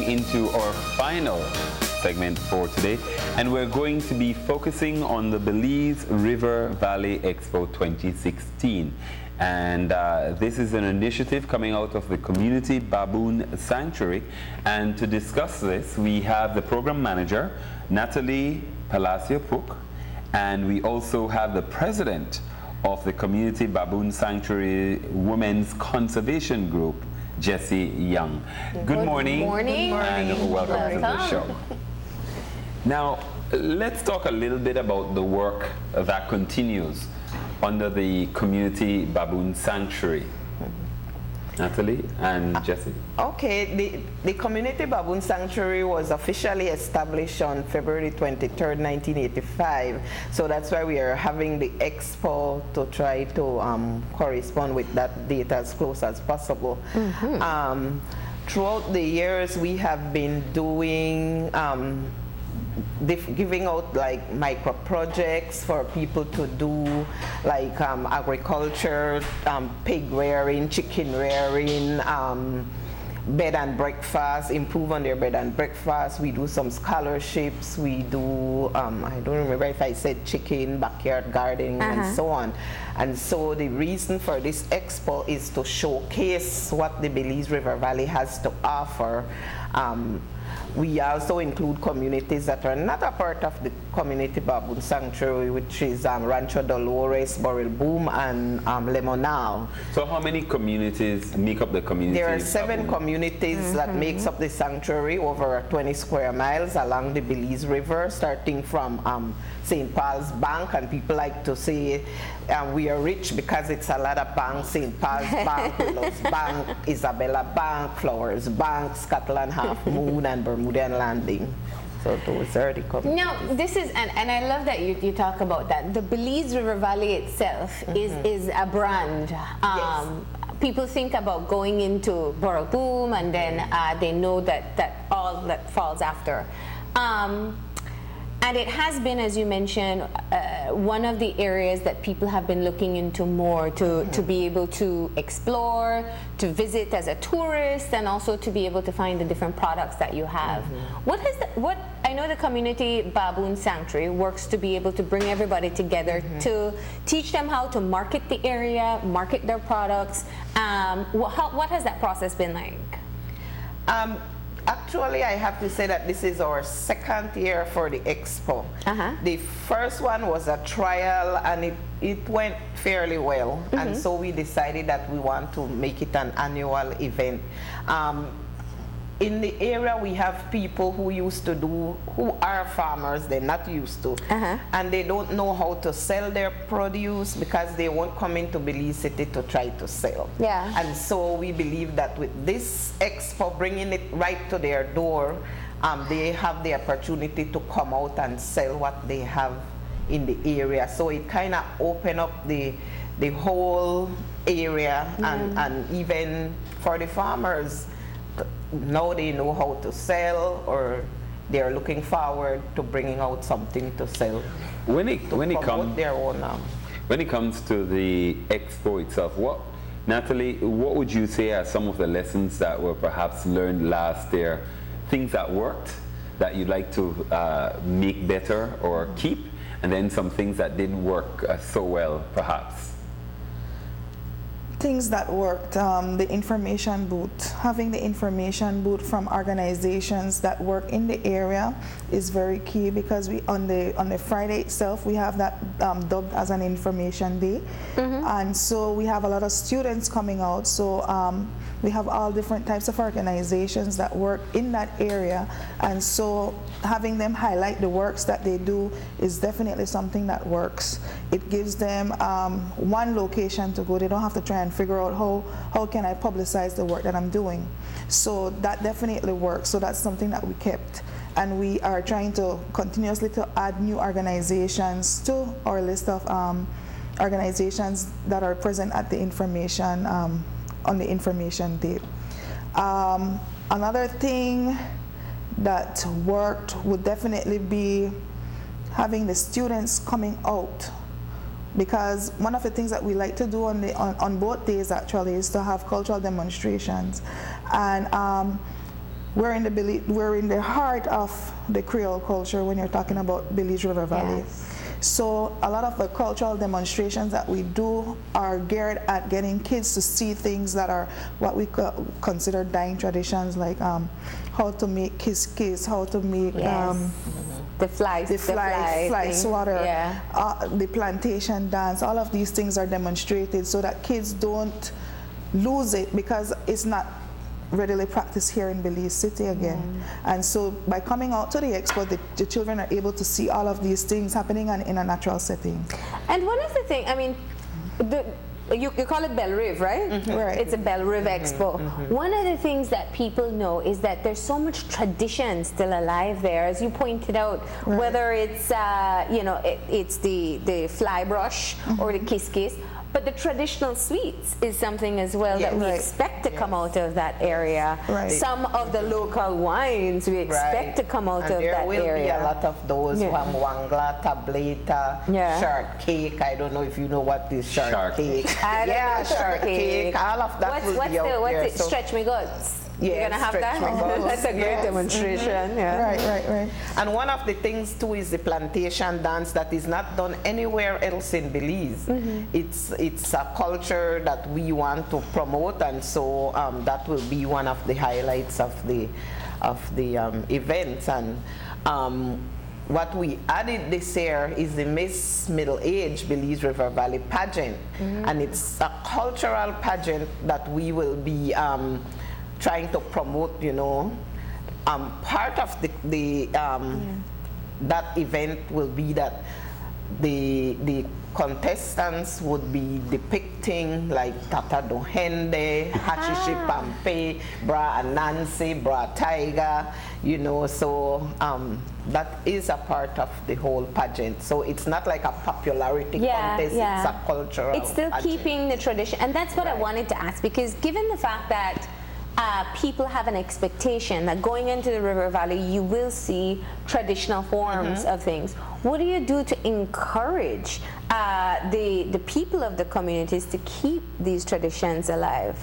into our final segment for today, and we're going to be focusing on the Belize River Valley Expo 2016. And this is an initiative coming out of the Community Baboon Sanctuary. And to discuss this, we have the program manager, Natalie Palacio-Pook, and we also have the president of the Community Baboon Sanctuary Women's Conservation Group, Jessie Young. Good morning. Good morning. And welcome to the show. Now, let's talk a little bit about the work that continues under the Community Baboon Sanctuary. Natalie and Jessie. Okay, the Community Baboon Sanctuary was officially established on February 23rd, 1985. So that's why we are having the Expo to try to correspond with that date as close as possible. Throughout the years, we have been doing giving out like micro projects for people to do, like agriculture, pig rearing, chicken rearing, bed and breakfast, improve on their bed and breakfast. We do some scholarships. We do, I don't remember if I said chicken, backyard gardening, and so on. And so the reason for this expo is to showcase what the Belize River Valley has to offer. We also include communities that are not a part of the Community Baboon Sanctuary, which is Rancho Dolores, Borrell Boom, and Lemonal. So how many communities make up the community? There are 7 communities that makes up the sanctuary over 20 square miles along the Belize River, starting from St. Paul's Bank, and people like to say we are rich because it's a lot of banks: St. Paul's Bank, Willows Bank, Isabella Bank, Flowers Bank, Scotland Half Moon, and Bermudian Landing. So those are the communities. Now, this is, and I love that you talk about that. The Belize River Valley itself is a brand. Yes. People think about going into Borrell Boom, and then they know that all that falls after. And it has been, as you mentioned, one of the areas that people have been looking into more to be able to explore, to visit as a tourist, and also to be able to find the different products that you have. What I know the Community Baboon Sanctuary works to be able to bring everybody together to teach them how to market the area, market their products. What has that process been like? Actually, I have to say that this is our 2nd year for the Expo. The first one was a trial, and it went fairly well. And so we decided that we want to make it an annual event. In the area, we have people who who are farmers, they're not used to, and they don't know how to sell their produce because they won't come into Belize City to try to sell. And so we believe that with this expo, bringing it right to their door, they have the opportunity to come out and sell what they have in the area. So it kind of opened up the whole area, and even for the farmers, now they know how to sell, or they're looking forward to bringing out something to sell. When it comes to the expo itself, Natalie, what would you say are some of the lessons that were perhaps learned last year, things that worked that you'd like to make better or keep, and then some things that didn't work so well, perhaps? Things that worked, the information booth. Having the information booth from organizations that work in the area is very key, because we on the Friday itself we have that dubbed as an information day, and so we have a lot of students coming out. So we have all different types of organizations that work in that area, and so having them highlight the works that they do is definitely something that works. It gives them one location to go. They don't have to try and figure out how can I publicize the work that I'm doing. So that definitely works. So that's something that we kept, and we are trying to continuously to add new organizations to our list of organizations that are present at the information on the information day. Another thing that worked would definitely be having the students coming out, because one of the things that we like to do on, on, both days actually is to have cultural demonstrations, and we have all different types of organizations that work in that area, and so we have a lot of students coming out. So that definitely works. So that's something that we kept, and we are trying to continuously to add new organizations to our list of organizations that are present at the information on the information day. Another thing that worked would definitely be having the students coming out, because one of the things that we like to do on, both days actually is to have cultural demonstrations, we're in the heart of the Creole culture when you're talking about Belize River Valley. Yes. So a lot of the cultural demonstrations that we do are geared at getting kids to see things that are what we consider dying traditions, like how to make kiss, how to make the fly swatter, the plantation dance. All of these things are demonstrated so that kids don't lose it, because it's not readily practiced here in Belize City again. And so by coming out to the expo, the children are able to see all of these things happening in a natural setting. And one of the things, I mean, you call it Belle Rive, right? Right. It's a Belle Rive Expo. One of the things that people know is that there's so much tradition still alive there, as you pointed out, whether it's, you know, it's the fly brush or the kiss. But the traditional sweets is something as well that we expect to come out of that area. Some of the local wines we expect to come out of that area. There will be a lot of those, wangla, tableta, shark cake. I don't know if you know what is shark cake. Shark cake. All of that will be out there. What's it? Stretch me goods. Yes, You're gonna have that? That's a great demonstration. Right. And one of the things too is the plantation dance that is not done anywhere else in Belize. It's a culture that we want to promote, and so that will be one of the highlights of the events. And what we added this year is the Miss Middle Age Belize River Valley pageant, and it's a cultural pageant that we will be trying to promote, you know. Part of that event will be that the contestants would be depicting like Tata Dohende, Hachishi Pampe, Bra Anansi, Bra Tiger, you know, so that is a part of the whole pageant. So it's not like a popularity contest, it's a cultural It's still pageant. keeping the tradition, and that's what I wanted to ask, because given the fact that people have an expectation that going into the River Valley you will see traditional forms of things. What do you do to encourage the people of the communities to keep these traditions alive?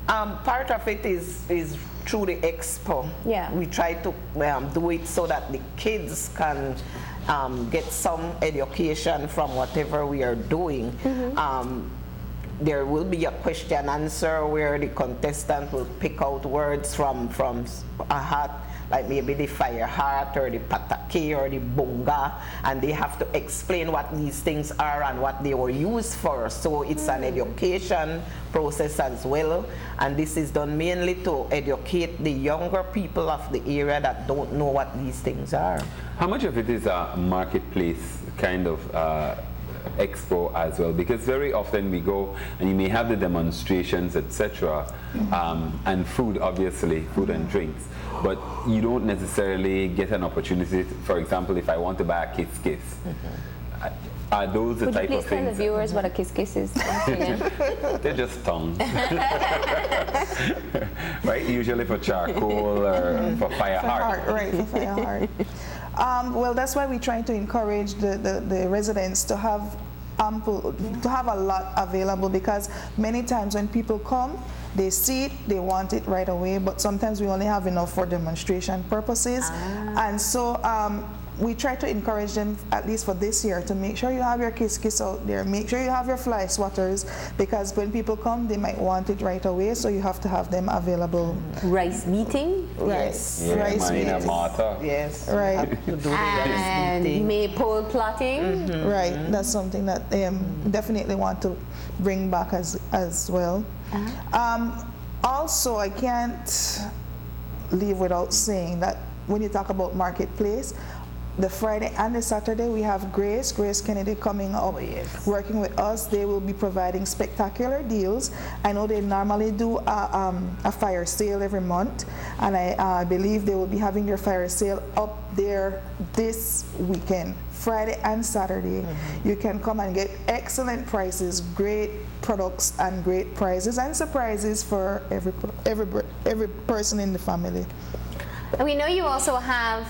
Part of it is through the expo. We try to do it so that the kids can get some education from whatever we are doing. There will be a question answer where the contestant will pick out words from a hat, like maybe the fire heart or the pataki or the bunga, and they have to explain what these things are and what they were used for. So it's an education process as well, and this is done mainly to educate the younger people of the area that don't know what these things are. How much of it is a marketplace kind of expo as well? Because very often we go and you may have the demonstrations, etc., and food, obviously, food and drinks, but you don't necessarily get an opportunity. For example, if I want to buy a kiss, are those the type of things? Would you please tell the viewers what a kiss is? They're just tongue. Right? Usually for charcoal or for fire heart. Right, for fire heart. Well, that's why we try to encourage the residents to have a lot available, because many times when people come, they see it, they want it right away, but sometimes we only have enough for demonstration purposes. And so we try to encourage them, at least for this year, to make sure you have your kiss out there, make sure you have your fly swatters, because when people come, they might want it right away, so you have to have them available. Rice beating? Yes. Rice beating. Yes. Right. And maypole plotting? Right. That's something that they definitely want to bring back as well. Also, I can't leave without saying that when you talk about marketplace, the Friday and the Saturday we have Grace Kennedy coming up, working with us. They will be providing spectacular deals. I know they normally do a fire sale every month, and I believe they will be having their fire sale up there this weekend, Friday and Saturday. You can come and get excellent prices, great products and great prizes and surprises for every person in the family. And we know you also have,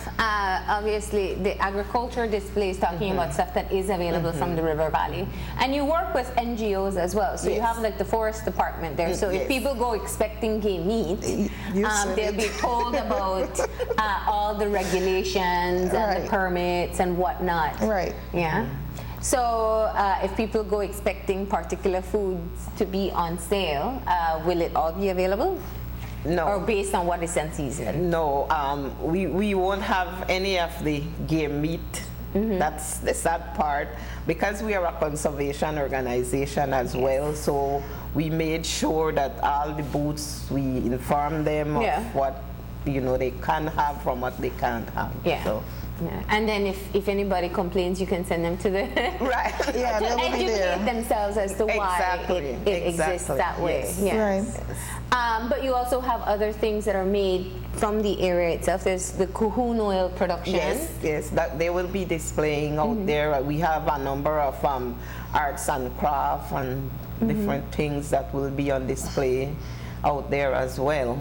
obviously, the agriculture displays talking about stuff that is available from the River Valley. And you work with NGOs as well. So you have like the forest department there. So if people go expecting game meat, they'll be told about all the regulations and the permits and whatnot. Right. Yeah. So if people go expecting particular foods to be on sale, will it all be available? No. Or based on what is in season? No, we won't have any of the game meat. That's the sad part, because we are a conservation organization as well. So we made sure that all the booths, we inform them of what they can have from what they can't have. Yeah. So. Yeah. And then if anybody complains, you can send them to the right. Yeah, to they will be educate there themselves as to why it exists that way. Yes. Yes. Right. But you also have other things that are made from the area itself. There's the cohoon oil production. Yes, that they will be displaying out there. We have a number of arts and craft and different things that will be on display out there as well.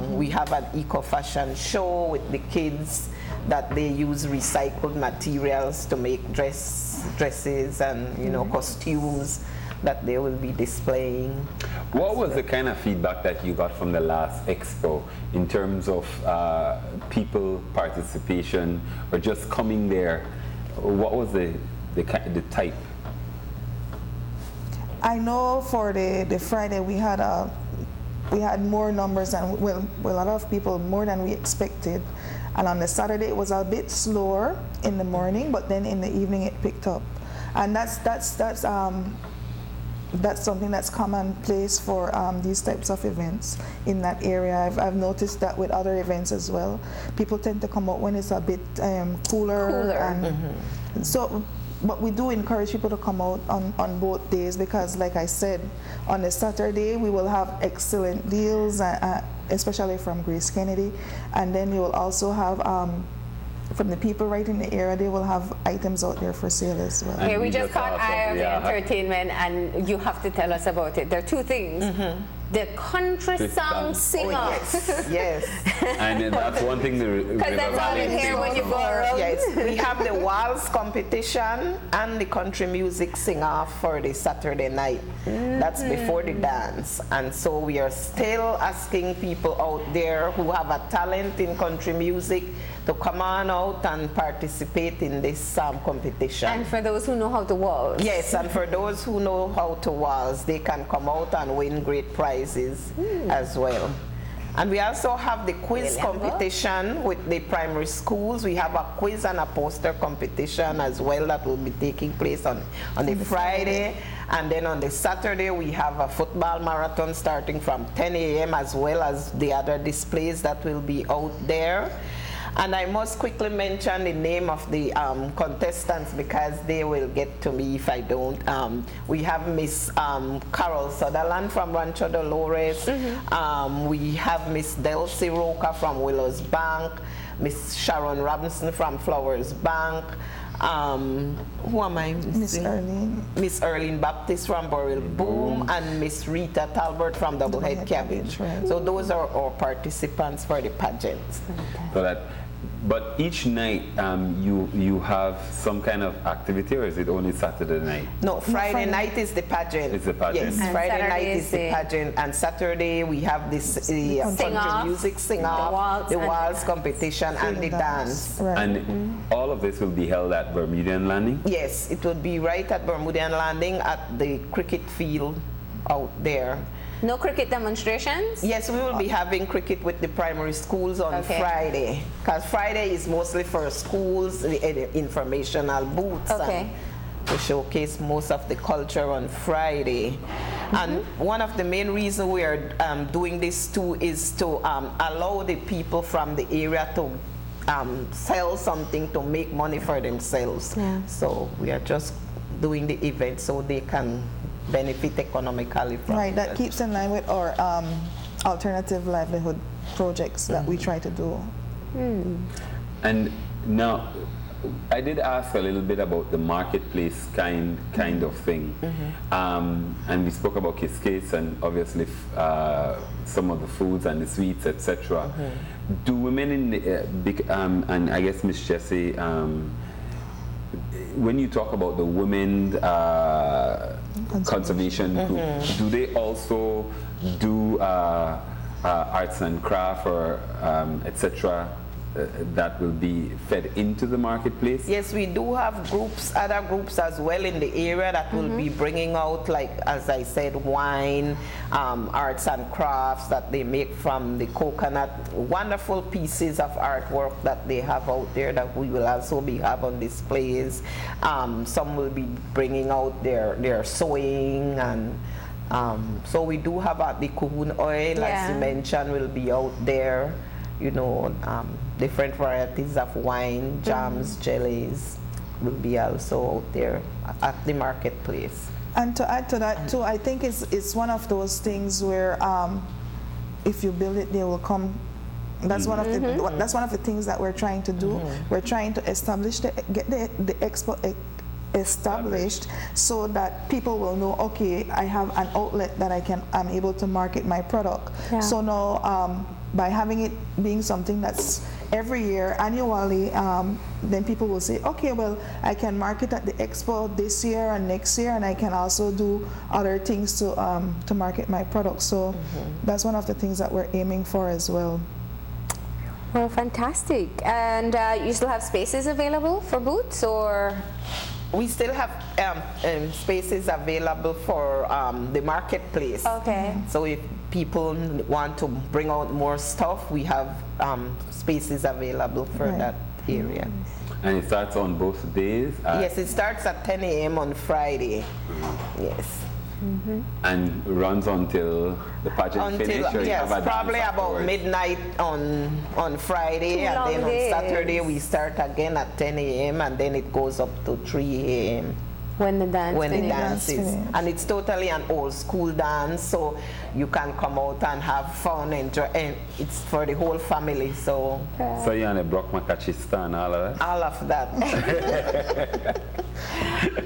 We have an eco-fashion show with the kids that they use recycled materials to make dresses and costumes that they will be displaying. What was the kind of feedback that you got from the last expo in terms of people participation or just coming there? What was the type? I know for the Friday we had more numbers and a lot of people, more than we expected. And on the Saturday it was a bit slower in the morning, but then in the evening it picked up. And that's something that's commonplace for these types of events in that area. I've noticed that with other events as well. People tend to come out when it's a bit cooler. And so, but we do encourage people to come out on both days, because like I said, on the Saturday we will have excellent deals, especially from Grace Kennedy, and then you will also have from the people right in the area, they will have items out there for sale as well. Okay, we just caught Eye of Entertainment, and you have to tell us about it. There are two things. The country song sing-off. Yes. And that's one thing because that's all you hear when you go around. Yes, we have the waltz competition and the country music sing-off for the Saturday night. That's before the dance. And so we are still asking people out there who have a talent in country music to come on out and participate in this competition. And for those who know how to waltz. Yes, and for those who know how to waltz, they can come out and win great prizes as well. And we also have the quiz competition with the primary schools. We have a quiz and a poster competition as well that will be taking place on the Friday. And then on the Saturday, we have a football marathon starting from 10 a.m. as well as the other displays that will be out there. And I must quickly mention the name of the contestants, because they will get to me if I don't. We have Miss Carol Sutherland from Rancho Dolores. We have Miss Delcy Roca from Willows Bank, Miss Sharon Robinson from Flowers Bank. Who am I missing? Miss Erlene Baptist from Burrell Boom, and Miss Rita Talbert from Doublehead Cabbage. Right. So those are our participants for the pageants. So that, but each night you have some kind of activity, or is it only Saturday night? No, Friday night is the pageant. It's the pageant. Yes, and Friday Saturday night is the pageant, and Saturday we have this country music sing-off, the waltz competition, and the dance. Right. And all of this will be held at Bermudian Landing? Yes, it will be right at Bermudian Landing at the cricket field out there. No cricket demonstrations? Yes, we will be having cricket with the primary schools on Friday, because Friday is mostly for schools, the informational booths, and to showcase most of the culture on Friday. And one of the main reasons we are doing this too is to allow the people from the area to sell something to make money for themselves. So we are just doing the event so they can benefit economically from it. That keeps in line with our alternative livelihood projects that we try to do. And now, I did ask a little bit about the marketplace kind of thing, and we spoke about Kiskis and obviously some of the foods and the sweets, etc. Do women in the and I guess Miss Jessie, when you talk about the women conservation group, do they also do arts and craft or etc. That will be fed into the marketplace? Yes, we do have groups, other groups as well in the area that will be bringing out, like as I said, wine, arts and crafts that they make from the coconut. Wonderful pieces of artwork that they have out there that we will also have on displays. Some will be bringing out their sewing, and so we do have the Cahoon oil, as you mentioned, will be out there. You know, different varieties of wine, jams, jellies will be also out there at the marketplace. And to add to that too, I think it's one of those things where if you build it, they will come. That's one of the things that we're trying to do. We're trying to establish get the expo established so that people will know, okay, I have an outlet that I'm able to market my product. So now by having it being something that's every year, annually, then people will say, okay, well, I can market at the expo this year and next year, and I can also do other things to market my product. So that's one of the things that we're aiming for as well. Well, fantastic. And you still have spaces available for booths, or? We still have spaces available for the marketplace. Okay. So if people want to bring out more stuff, we have spaces available for that area. And it starts on both days? Yes, it starts at 10 a.m. on Friday. Yes. And runs until the pageant finishes? Yes, probably about midnight on Friday, and then on Saturday we start again at 10 a.m. and then it goes up to 3 a.m. When the dance is. And it's totally an old school dance, so you can come out and have fun, and it's for the whole family. So you're on a Brock Macachista and all of that? All of that.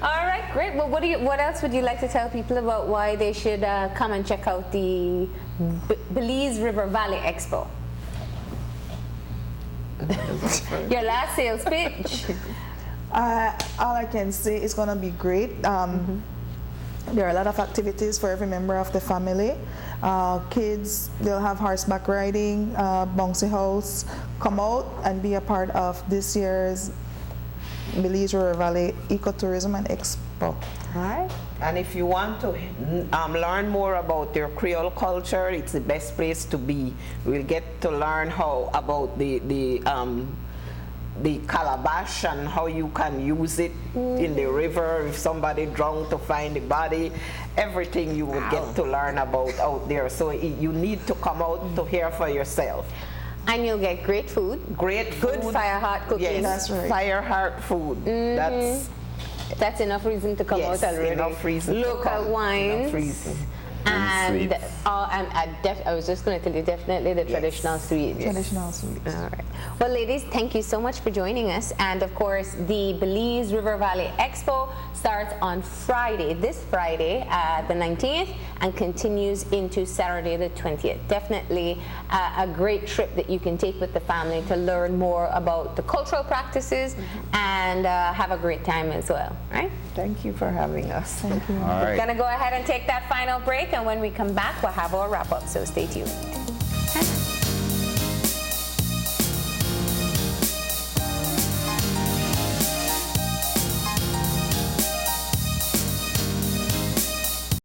All right, great. Well, what else would you like to tell people about why they should come and check out the Belize River Valley Expo? Your last sales pitch. All I can say is going to be great. There are a lot of activities for every member of the family. Kids, they'll have horseback riding, bouncy house. Come out and be a part of this year's Belize River Valley Ecotourism and Expo. All right. And if you want to learn more about your Creole culture, it's the best place to be. We'll get to learn about the calabash and how you can use it in the river if somebody drowned, to find the body. Everything you will get to learn about out there. So you need to come out to hear for yourself. And you'll get great food. Great food. Good fire heart cooking. Yes, that's right. Fire heart food. That's enough reason to come out already. Enough reason. Local wines. Enough reason. And I was just going to tell you, definitely the traditional sweets. Traditional sweets. All right. Well, ladies, thank you so much for joining us. And of course, the Belize River Valley Expo starts on Friday, this Friday, the 19th, and continues into Saturday, the 20th. Definitely a great trip that you can take with the family to learn more about the cultural practices and have a great time as well, right? Thank you for having us. Thank you. All right. We're going to go ahead and take that final break, and when we come back, we'll have our wrap-up, so stay tuned.